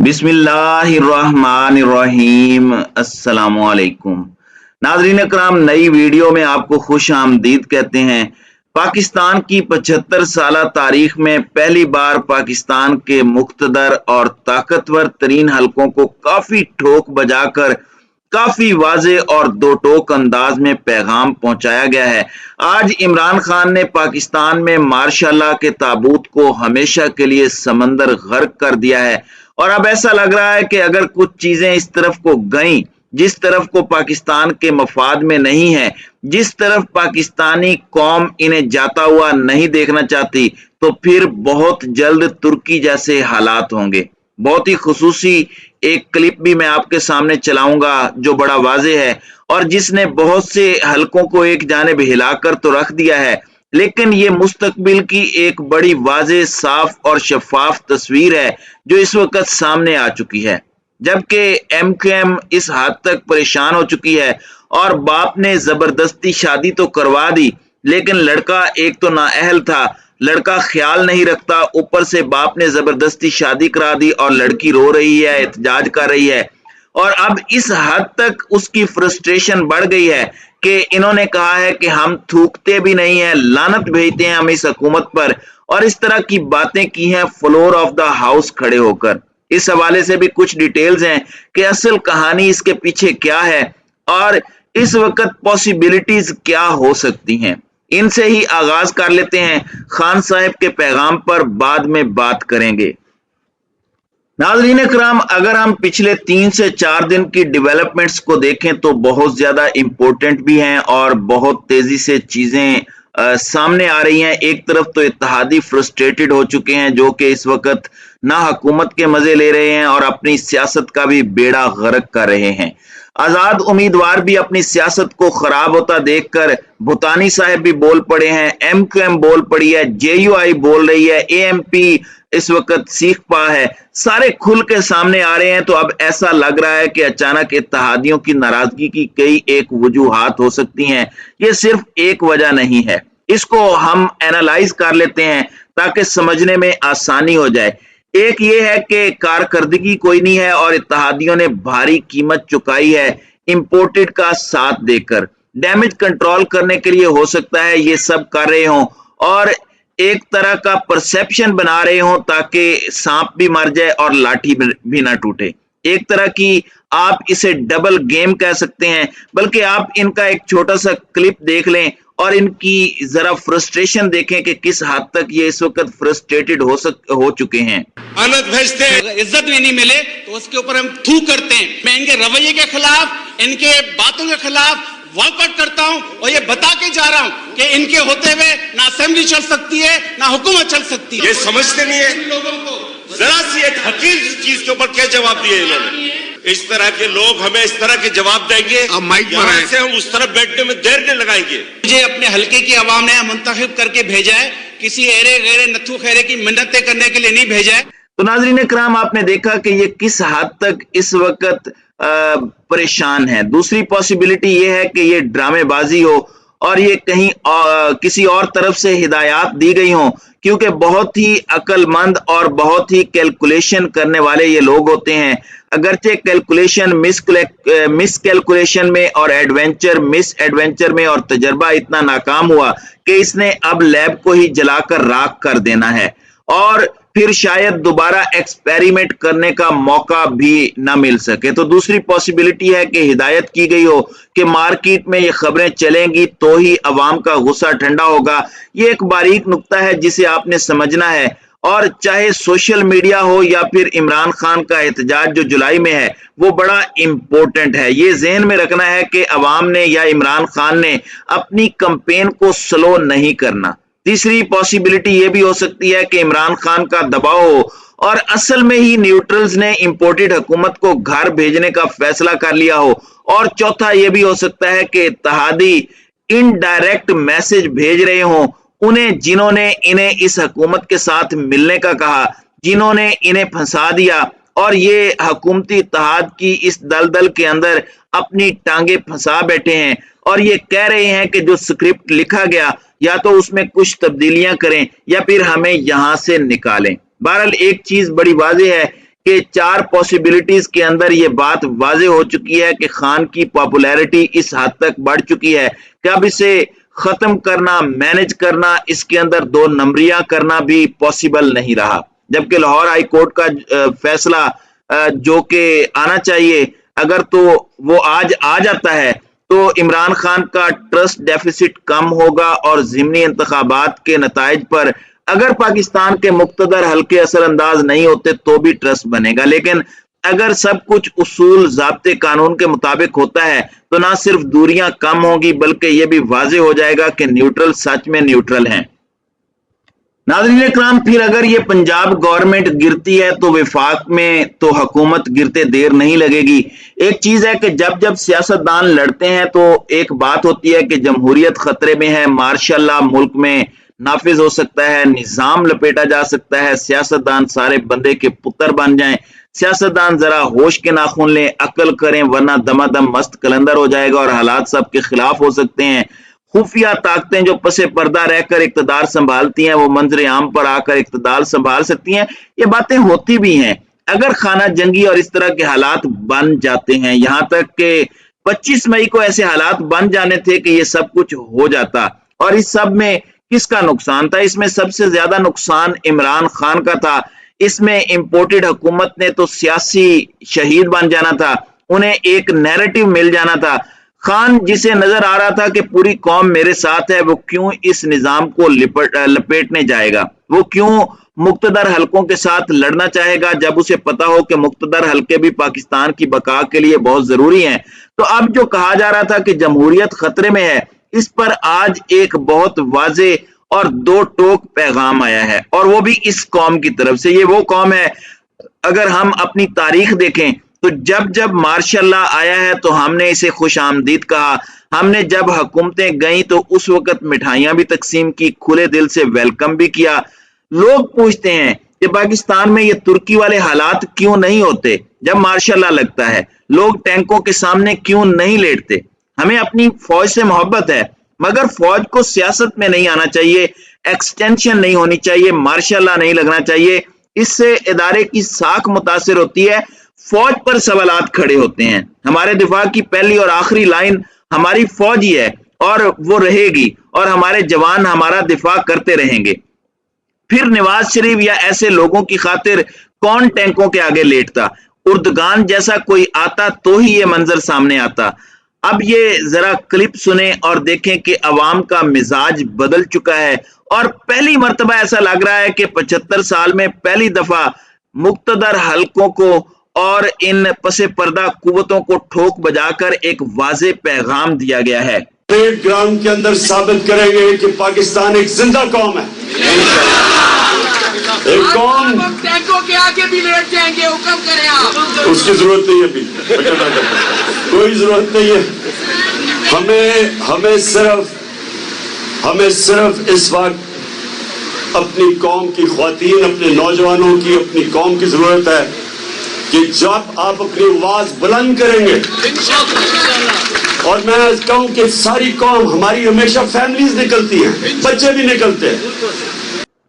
बिस्मिल्लाहिर्रहमानिर्रहीम। अस्सलामुअलैकुम नाज़रीन अकराम, नई वीडियो में आपको खुश आमदीद कहते हैं। पाकिस्तान की 75 साला तारीख में पहली बार पाकिस्तान के मुख्तदर और ताकतवर तरीन हलकों को काफी ठोक बजाकर काफी वाजे और दो टोक अंदाज में पैगाम पहुंचाया गया है। आज इमरान खान ने पाकिस्तान में मार्शाल्लाह के ताबूत को हमेशा के लिए समंदर गर्क कर दिया है और अब ऐसा लग रहा है कि अगर कुछ चीजें इस तरफ को गईं जिस तरफ को पाकिस्तान के मफाद में नहीं है, जिस तरफ पाकिस्तानी कौम इन्हें जाता हुआ नहीं देखना चाहती, तो फिर बहुत जल्द तुर्की जैसे हालात होंगे। बहुत ही खुसूसी एक क्लिप भी मैं आपके सामने चलाऊंगा जो बड़ा वाजे है और जिसने बहुत से हलकों को एक जानिब हिलाकर तो रख दिया है, लेकिन ये मुस्तकबिल की एक बड़ी वाजे, साफ और शफाफ तस्वीर है जो इस वक्त सामने आ चुकी है। जबकि एमक्यूएम इस हद तक परेशान हो चुकी है और बाप ने जबरदस्ती शादी तो करवा दी, लेकिन लड़का एक तो नाअहल था, लड़का ख्याल नहीं रखता, ऊपर से बाप ने जबरदस्ती शादी करा दी और लड़की रो रही है, एहतजाज कर रही है। और अब इस हद तक उसकी फ्रस्ट्रेशन बढ़ गई है कि इन्होंने कहा है कि हम थूकते भी नहीं है, लानत भेजते हैं हम इस हुकूमत पर, और इस तरह की बातें की हैं फ्लोर ऑफ द हाउस खड़े होकर। इस हवाले से भी कुछ डिटेल्स हैं कि असल कहानी इसके पीछे क्या है और इस वक्त पॉसिबिलिटीज क्या हो सकती हैं। इनसे ही आगाज कर लेते हैं, खान साहब के पैगाम पर बाद में बात करेंगे। नाज़रीन इकराम, अगर हम पिछले 3 से 4 दिन की डेवलपमेंट्स को देखें तो बहुत ज्यादा इंपॉर्टेंट भी हैं और बहुत तेजी से चीजें सामने आ रही हैं। एक तरफ तो इत्तेहादी फ्रस्ट्रेटेड हो चुके हैं जो कि इस वक्त ना हुकूमत के मजे ले रहे हैं और अपनी सियासत का भी बेड़ा गर्क कर रहे हैं। आजाद उम्मीदवार भी अपनी सियासत को खराब होता देखकर भूटानी साहब भी बोल पड़े हैं, एमक्यूएम बोल पड़ी है, जेयूआई बोल रही है, एएमपी इस वक्त सीख पा है, सारे खुल के सामने आ रहे हैं। तो अब ऐसा लग रहा है कि अचानक इत्तेहादियों की नाराजगी की कई एक वजूहात हो सकती हैं, ये सिर्फ एक वजह नहीं है। इसको हम एनालाइज कर लेते हैं ताकि समझने में आसानी हो जाए। एक ये है कि कारकर्दगी कोई नहीं है और इत्तेहादियों ने भारी कीमत चुकाई है इंपोर्टेड का साथ देकर। डैमेज कंट्रोल करने के लिए हो सकता है ये सब कर रहे हों और एक तरह का परसेप्शन बना रहे हों ताकि सांप भी मर जाए और लाठी भी ना टूटे। एक तरह की आप इसे डबल गेम कह सकते हैं। बल्कि आप इनका एक छोटा सा क्लिप देख लें और इनकी जरा फ्रस्ट्रेशन देखें कि किस हद तक ये इस वक्त फ्रस्ट्रेटेड हो चुके हैं। अनत भेजते हैं, इज्जत भी नहीं मिले तो उसके ऊपर हम थू करते हैं। मैं इनके रवैये के खिलाफ, इनके बातों के खिलाफ वॉकआउट करता हूं और ये बता के जा रहा हूं कि इनके होते हुए ना असेंबली चल सकती है ना हुकूमत चल सकती है। ये समझते नहीं है लोगों को जरा सी एक हकीर चीज के ऊपर क्या जवाब दिए इन्होंने। इस तरह के लोग हमें इस तरह के जवाब देंगे, अब माइक पर यहाँ आए। से हम उस तरफ बैठने में देर नहीं लगाएंगे। मुझे अपने हलके की आवाम ने मुंतखब करके भेजा है, किसी एरे गैरे नथु खैरे की मिन्नतें करने के लिए नहीं भेजा है। तो नाज़रीन इकराम, आपने देखा कि ये किस हद तक इस वक्त परेशान है। दूसरी पॉसिबिलिटी ये है कि ये ड्रामेबाजी हो और ये कहीं किसी और तरफ से हिदायत दी गई हो, क्योंकि बहुत ही अक्लमंद और बहुत ही कैलकुलेशन करने वाले ये लोग होते हैं। अगरचे कैलकुलेशन मिस कैलकुलेशन में और एडवेंचर मिस एडवेंचर में और तजर्बा इतना नाकाम हुआ कि इसने अब लैब को ही जलाकर राख कर देना है और फिर शायद दोबारा एक्सपेरिमेंट करने का मौका भी ना मिल सके। तो दूसरी पॉसिबिलिटी है कि हिदायत की गई हो कि मार्केट में ये खबरें चलेंगी तो ही अवाम का गुस्सा ठंडा होगा। ये एक बारीक नुक्ता है जिसे आपने समझना है और चाहे सोशल मीडिया हो या फिर इमरान खान का एहतजाज जो जुलाई में है वो बड़ा इंपॉर्टेंट है। ये ज़हन में रखना है कि अवाम ने या इमरान खान ने अपनी कैंपेन को स्लो नहीं करना। तीसरी पॉसिबिलिटी ये भी हो सकती है कि इमरान खान का दबाव हो और असल में ही न्यूट्रल्स ने इंपोर्टेड हुकूमत को घर भेजने का फैसला कर लिया हो। और चौथा ये भी हो सकता है कि इत्तेहादी इनडायरेक्ट मैसेज भेज रहे हों उन्हें, जिन्होंने इन्हें इस हुकूमत के साथ मिलने का कहा, जिन्होंने इन्हें फंसा दिया और ये हुकूमती इत्तेहाद की इस दलदल के अंदर अपनी टांगे फंसा बैठे हैं और ये कह रहे हैं कि जो स्क्रिप्ट लिखा गया या तो उसमें कुछ तब्दीलियां करें या फिर हमें यहां से निकालें। बहरहाल एक चीज बड़ी वाज़ेह है کہ 4 پاسبلٹیز کے اندر یہ بات واضح ہو چکی ہے کہ خان کی پاپولیرٹی اس حد تک بڑھ چکی ہے کہ اب اسے ختم کرنا، مینج کرنا، اس کے اندر 2 نمبریاں کرنا بھی پاسبل نہیں رہا. جبکہ لاہور ہائی کورٹ کا فیصلہ جو کہ آنا چاہیے اگر تو وہ آج آ جاتا ہے تو عمران خان کا ٹرسٹ ڈیفیسٹ کم ہوگا اور ضمنی انتخابات کے نتائج پر اگر پاکستان کے مقتدر حلقے اثر انداز نہیں ہوتے تو بھی ٹرسٹ بنے گا. لیکن اگر سب کچھ اصول ضابطے قانون کے مطابق ہوتا ہے تو نہ صرف دوریاں کم ہوں گی بلکہ یہ بھی واضح ہو جائے گا کہ نیوٹرل سچ میں نیوٹرل ہیں. ناظرین اکرام، پھر اگر یہ پنجاب گورنمنٹ گرتی ہے تو وفاق میں تو حکومت گرتے دیر نہیں لگے گی. ایک چیز ہے کہ جب سیاستدان لڑتے ہیں تو ایک بات ہوتی ہے کہ جمہوریت خطرے میں ہے، مارشل لا ملک میں نافذ ہو سکتا ہے، نظام لپیٹا جا سکتا ہے، سیاستدان سارے بندے کے پتر بن جائیں. سیاستدان ذرا ہوش کے ناخن لیں، عقل کریں، ورنہ دما دم مست کلندر ہو جائے گا اور حالات سب کے خلاف ہو سکتے ہیں. خفیہ طاقتیں جو پس پردہ رہ کر اقتدار سنبھالتی ہیں وہ منظر عام پر آ کر اقتدار سنبھال سکتی ہیں. یہ باتیں ہوتی بھی ہیں اگر خانہ جنگی اور اس طرح کے حالات بن جاتے ہیں. یہاں تک کہ 25 مئی کو ایسے حالات بن جانے تھے کہ یہ سب کچھ ہو جاتا. اور اس سب میں کس کا نقصان تھا؟ اس میں سب سے زیادہ نقصان عمران خان کا تھا. اس میں امپورٹڈ حکومت نے تو سیاسی شہید بن جانا تھا، انہیں ایک نیریٹو مل جانا تھا. خان جسے نظر آ رہا تھا کہ پوری قوم میرے ساتھ ہے، وہ کیوں اس نظام کو لپیٹنے جائے گا؟ وہ کیوں مقتدر حلقوں کے ساتھ لڑنا چاہے گا جب اسے پتا ہو کہ مقتدر حلقے بھی پاکستان کی بقا کے لیے بہت ضروری ہیں؟ تو اب جو کہا جا رہا تھا کہ جمہوریت خطرے میں ہے، اس پر آج ایک بہت واضح اور 2 ٹوک پیغام آیا ہے، اور وہ بھی اس قوم کی طرف سے. یہ وہ قوم ہے، اگر ہم اپنی تاریخ دیکھیں تو جب مارشل لا آیا ہے تو ہم نے اسے خوش آمدید کہا. ہم نے جب حکومتیں گئیں تو اس وقت مٹھائیاں بھی تقسیم کی، کھلے دل سے ویلکم بھی کیا. لوگ پوچھتے ہیں کہ پاکستان میں یہ ترکی والے حالات کیوں نہیں ہوتے جب مارشل لا لگتا ہے؟ لوگ ٹینکوں کے سامنے کیوں نہیں لیٹتے؟ ہمیں اپنی فوج سے محبت ہے مگر فوج کو سیاست میں نہیں آنا چاہیے، ایکسٹینشن نہیں ہونی چاہیے، مارشل لا نہیں لگنا چاہیے. اس سے ادارے کی ساکھ متاثر ہوتی ہے، فوج پر سوالات کھڑے ہوتے ہیں. ہمارے دفاع کی پہلی اور آخری لائن ہماری فوج ہی ہے اور وہ رہے گی، اور ہمارے جوان ہمارا دفاع کرتے رہیں گے. پھر نواز شریف یا ایسے لوگوں کی خاطر کون ٹینکوں کے آگے لیٹتا؟ اردگان جیسا کوئی آتا تو ہی یہ منظر سامنے آتا. اب یہ ذرا کلپ سنیں اور دیکھیں کہ عوام کا مزاج بدل چکا ہے، اور پہلی مرتبہ ایسا لگ رہا ہے کہ 75 سال میں پہلی دفعہ مقتدر حلقوں کو اور ان پس پردہ قوتوں کو ٹھوک بجا کر ایک واضح پیغام دیا گیا ہے. پریڈ گراؤنڈ کے اندر ثابت کریں گے کہ پاکستان ایک زندہ قوم ہے. ایک قوم ٹینکوں کے آگے بھی لیٹ جائیں گے، حکم کریں آپ. اس کی ضرورت نہیں ہے، ابھی کوئی ضرورت نہیں ہے. ہمیں صرف اس وقت اپنی قوم کی خواتین، اپنے نوجوانوں کی، اپنی قوم کی ضرورت ہے کہ جب آپ اپنی آواز بلند کریں گے، اور میں کہوں کہ ساری قوم ہماری ہمیشہ فیملیز نکلتی ہیں، بچے بھی نکلتے ہیں.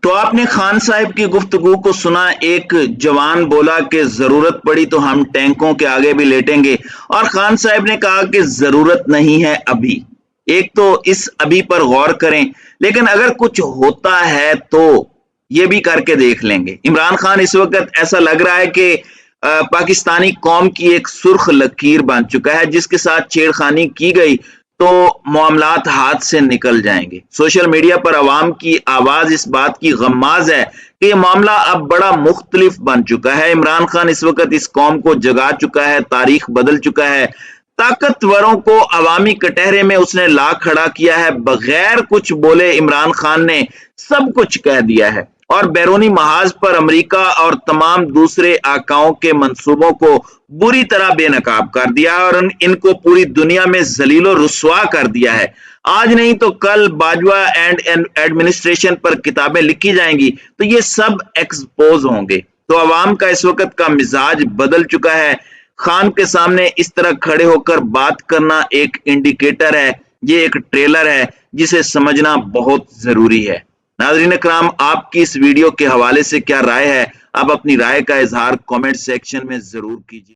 تو آپ نے خان صاحب کی گفتگو کو سنا. ایک جوان بولا کہ ضرورت پڑی تو ہم ٹینکوں کے آگے بھی لیٹیں گے، اور خان صاحب نے کہا کہ ضرورت نہیں ہے ابھی. ایک تو اس ابھی پر غور کریں، لیکن اگر کچھ ہوتا ہے تو یہ بھی کر کے دیکھ لیں گے. عمران خان اس وقت ایسا لگ رہا ہے کہ پاکستانی قوم کی ایک سرخ لکیر بن چکا ہے، جس کے ساتھ چھیڑخانی کی گئی تو معاملات ہاتھ سے نکل جائیں گے. سوشل میڈیا پر عوام کی آواز اس بات کی غماز ہے کہ یہ معاملہ اب بڑا مختلف بن چکا ہے. عمران خان اس وقت اس قوم کو جگا چکا ہے، تاریخ بدل چکا ہے. طاقتوروں کو عوامی کٹہرے میں اس نے لا کھڑا کیا ہے. بغیر کچھ بولے عمران خان نے سب کچھ کہہ دیا ہے، اور بیرونی محاذ پر امریکہ اور تمام دوسرے آقاؤں کے منصوبوں کو بری طرح بے نقاب کر دیا ہے، اور ان کو پوری دنیا میں ذلیل و رسوا کر دیا ہے. آج نہیں تو کل باجوہ اینڈ ایڈمنسٹریشن پر کتابیں لکھی جائیں گی تو یہ سب ایکسپوز ہوں گے. تو عوام کا اس وقت کا مزاج بدل چکا ہے. خان کے سامنے اس طرح کھڑے ہو کر بات کرنا ایک انڈیکیٹر ہے، یہ ایک ٹریلر ہے جسے سمجھنا بہت ضروری ہے. ناظرین اکرام، آپ کی اس ویڈیو کے حوالے سے کیا رائے ہے آپ اپنی رائے کا اظہار کامنٹ سیکشن میں ضرور کیجیے.